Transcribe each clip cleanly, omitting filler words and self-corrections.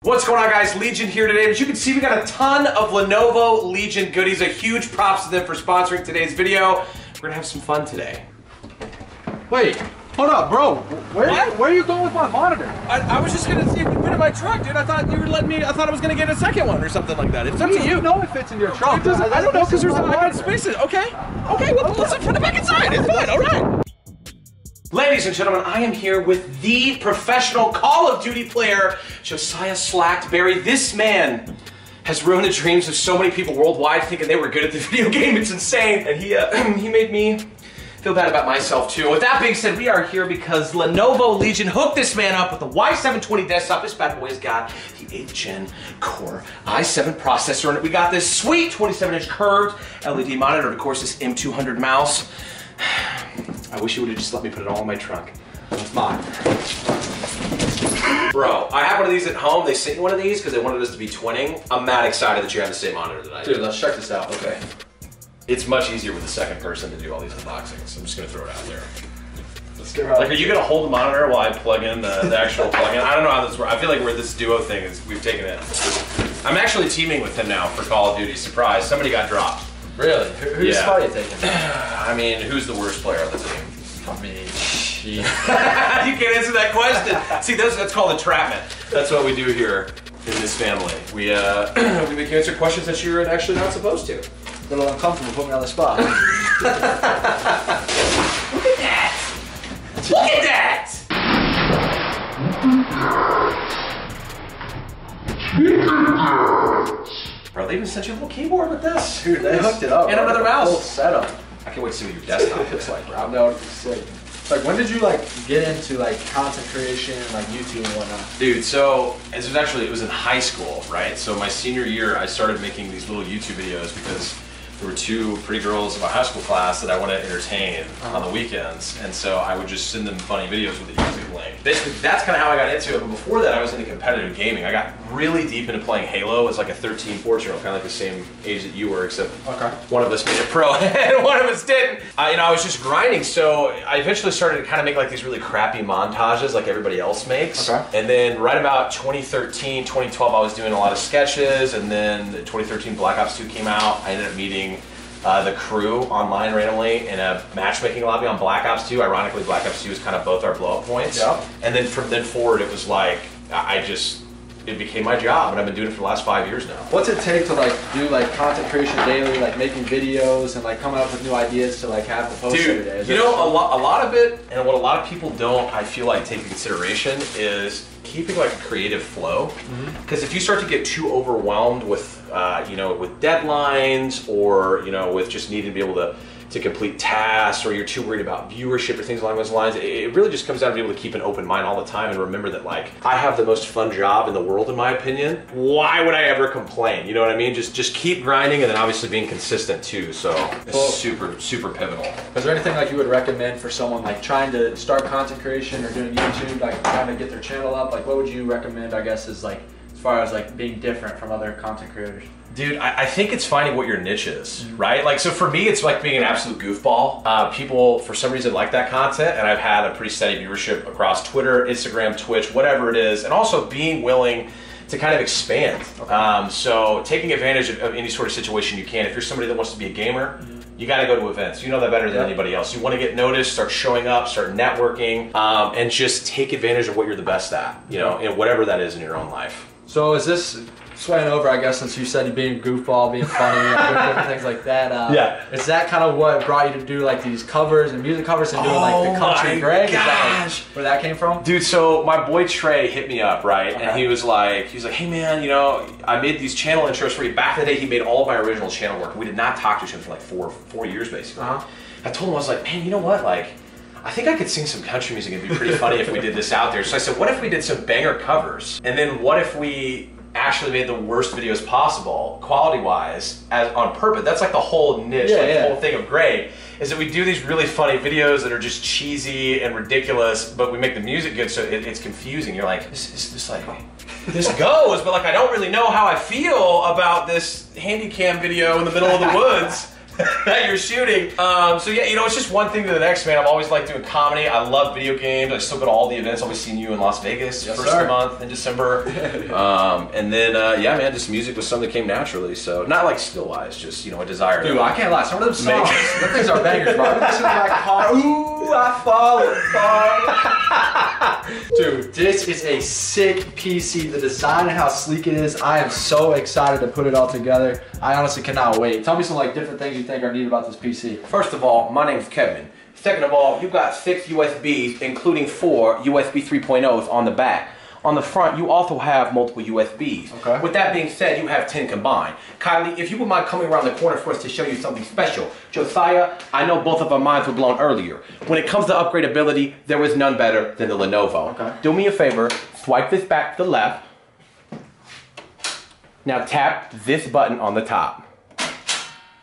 What's going on, guys? Legion here today. As you can see, we got a ton of Lenovo Legion goodies. A huge props to them for sponsoring today's video. We're gonna have some fun today. Wait, hold up, bro. Where are you going with my monitor? I was just gonna see if you put it in my truck, dude. I thought you were letting me. I thought I was gonna get a second one or something like that. It's up to you. know it fits in your truck. I don't know because there's a lot of spaces. Okay, well, let's put it back inside. It's fine. All right. Ladies and gentlemen, I am here with the professional Call of Duty player, Josiah Slackberry. This man has ruined the dreams of so many people worldwide thinking they were good at the video game. It's insane. And he made me feel bad about myself too. With that being said, we are here because Lenovo Legion hooked this man up with the Y720 desktop. This bad boy's got the 8th gen Core i7 processor in it. We got this sweet 27-inch curved LED monitor, and of course this M200 mouse. I wish you would have just let me put it all in my trunk. It's mine. Bro, I have one of these at home. They sent you one of these because they wanted us to be twinning. I'm mad excited that you have the same monitor that I do. Dude, let's check this out. Okay. It's much easier with the second person to do all these unboxings. I'm just gonna throw it out there. Let's get right. Like, are you gonna hold the monitor while I plug in the actual plug-in? I don't know how this works. I feel like we're this duo thing is we've taken it. I'm actually teaming with him now for Call of Duty. Surprise, somebody got dropped. Really? Whose spot are you taking? I mean, who's the worst player on the team? I mean, you can't answer that question. See, that's called entrapment. That's what we do here in this family. We make you answer questions that you're actually not supposed to. A little uncomfortable putting me on the spot. Look at that! Look at that! Bro, they even sent you a little keyboard with this. Dude, they hooked it up. And another mouse. Full setup. I can't wait to see what your desktop looks like, bro. No, it's sick. Like, when did you get into content creation, YouTube and whatnot? Dude, so it was in high school, right? So my senior year, I started making these little YouTube videos because there were two pretty girls in my high school class that I wanted to entertain on the weekends, and so I would just send them funny videos with a YouTube link. Basically, that's kind of how I got into it, but before that I was into competitive gaming. I got really deep into playing Halo as like a 13, 14-year-old, kind of like the same age that you were, except one of us made it pro and one of us didn't. I was just grinding, so I eventually started to kind of make like these really crappy montages like everybody else makes. And then right about 2013, 2012, I was doing a lot of sketches, and then 2013 Black Ops 2 came out. I ended up meeting the crew online randomly in a matchmaking lobby on Black Ops 2. Ironically, Black Ops 2 was kind of both our blow-up points. Yep. And then from then forward, it was like, it became my job, and I've been doing it for the last 5 years now. What's it take to do content creation daily, making videos and coming up with new ideas to have the post every day? You know, a lot of it, and what a lot of people don't, I feel like, take into consideration is keeping a creative flow. Because if you start to get too overwhelmed with with deadlines, or with just needing to be able to complete tasks, or you're too worried about viewership or things along those lines, it really just comes down to being able to keep an open mind all the time and remember that I have the most fun job in the world, in my opinion. Why would I ever complain? You know what I mean? Just keep grinding, and then obviously being consistent too. So it's super pivotal. Is there anything you would recommend for someone trying to start content creation or doing YouTube, trying to get their channel up? What would you recommend, I guess, is as far as being different from other content creators? Dude, I think it's finding what your niche is, right? So for me, it's being an absolute goofball. People, for some reason, like that content, and I've had a pretty steady viewership across Twitter, Instagram, Twitch, whatever it is, and also being willing to kind of expand. So taking advantage of any sort of situation you can. If you're somebody that wants to be a gamer, you got to go to events. You know that better than anybody else. You want to get noticed, start showing up, start networking, and just take advantage of what you're the best at, and whatever that is in your own life. So is this swaying over, I guess, since you said you being a goofball, being funny, and different things like that? Is that kind of what brought you to do these covers and music covers and doing the Country Greg? Is that where that came from? Dude, so my boy Trey hit me up, right? And he was like, hey man, I made these channel intros for you. Back in the day, he made all of my original channel work. We did not talk to each other for four years basically. I told him, I was like, man, you know what? I think I could sing some country music and be pretty funny if we did this out there. So I said, what if we did some banger covers? And then what if we actually made the worst videos possible, quality-wise, on purpose? That's the whole niche, the whole thing of Greg, is that we do these really funny videos that are just cheesy and ridiculous, but we make the music good, so it's confusing. You're like, this goes, but I don't really know how I feel about this handy cam video in the middle of the woods. that you're shooting. So yeah, you know, it's just one thing to the next, man. I've always liked doing comedy. I love video games. I still go to all the events. I'll be seeing you in Las Vegas first of the month in December. And then, yeah, man, just music was something that came naturally. So not like skill-wise, just, you know, a desire. Dude, I can't lie. Some of them songs, them things are bangers, bro. I'm listening to my car. Ooh, I fall apart. Dude, this is a sick PC. The design and how sleek it is. I am so excited to put it all together. I honestly cannot wait. Tell me some like different things you think are neat about this PC. First of all, my name's Kevin. Second of all, you got 6 USBs, including 4 USB 3.0s on the back. On the front, you also have multiple USBs. Okay. With that being said, you have 10 combined. Kylie, if you would mind coming around the corner for us to show you something special. Josiah, I know both of our minds were blown earlier. When it comes to upgradability, there is none better than the Lenovo. Okay. Do me a favor, swipe this back to the left. Now tap this button on the top.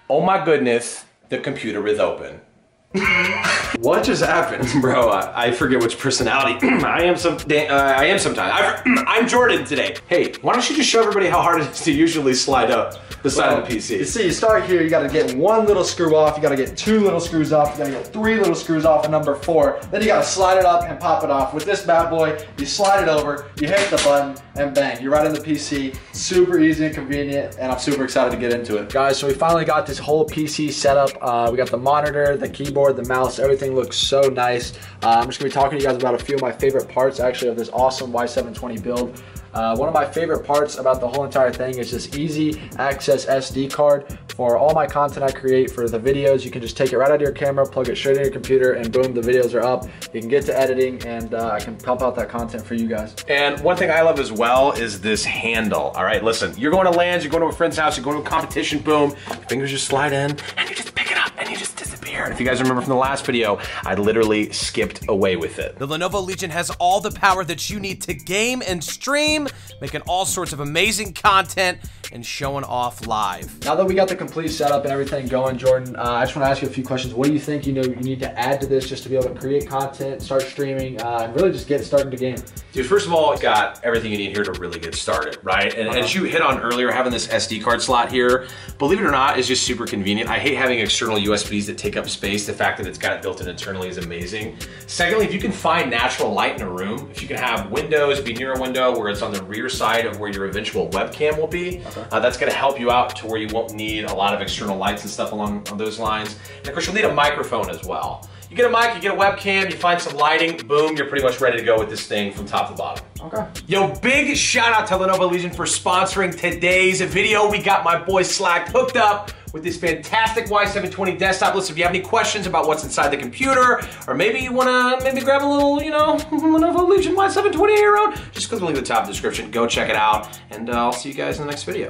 Oh my goodness, the computer is open. What just happened? Bro, I forget which personality I am sometimes. I'm Jordan today. Hey, why don't you just show everybody how hard it is to usually slide up the side of the PC? You see, you start here, you gotta get 1 little screw off, you gotta get 2 little screws off, you gotta get 3 little screws off, and number 4. Then you gotta slide it up and pop it off. With this bad boy, you slide it over, you hit the button, and bang, you're right in the PC. Super easy and convenient, and I'm super excited to get into it. Guys, so we finally got this whole PC set up. We got the monitor, the keyboard, the mouse, everything looks so nice. I'm just gonna be talking to you guys about a few of my favorite parts actually of this awesome Y720 build. One of my favorite parts about the whole entire thing is this easy access SD card. For all my content I create for the videos, you can just take it right out of your camera, plug it straight in your computer, and boom, the videos are up. You can get to editing, and I can pump out that content for you guys. And one thing I love as well is this handle. All right, listen, you're going to LANs, you're going to a friend's house, you're going to a competition, boom, your fingers just slide in, and you just pick it up, and you just disappear. And if you guys remember from the last video, I literally skipped away with it. The Lenovo Legion has all the power that you need to game and stream, making all sorts of amazing content and showing off live. Now that we got the complete setup and everything going, Jordan, I just want to ask you a few questions. What do you think you need to add to this just to be able to create content, start streaming, and really just get started in the game? Dude, first of all, it's got everything you need here to really get started, right? And as you hit on earlier, having this SD card slot here, believe it or not, is just super convenient. I hate having external USBs that take up space. The fact that it's got it built in internally is amazing. Secondly, if you can find natural light in a room, if you can have windows, be near a window where it's on the rear side of where your eventual webcam will be, that's gonna help you out to where you won't need a lot of external lights and stuff along those lines. And of course, you'll need a microphone as well. You get a mic, you get a webcam, you find some lighting, boom, you're pretty much ready to go with this thing from top to bottom. Okay. Yo, big shout out to Lenovo Legion for sponsoring today's video. We got my boy Slack hooked up with this fantastic Y720 desktop. Listen, if you have any questions about what's inside the computer, or maybe you wanna grab a little, you know, Lenovo Legion Y720 on your own, just click the link at the top of the description, go check it out, and I'll see you guys in the next video.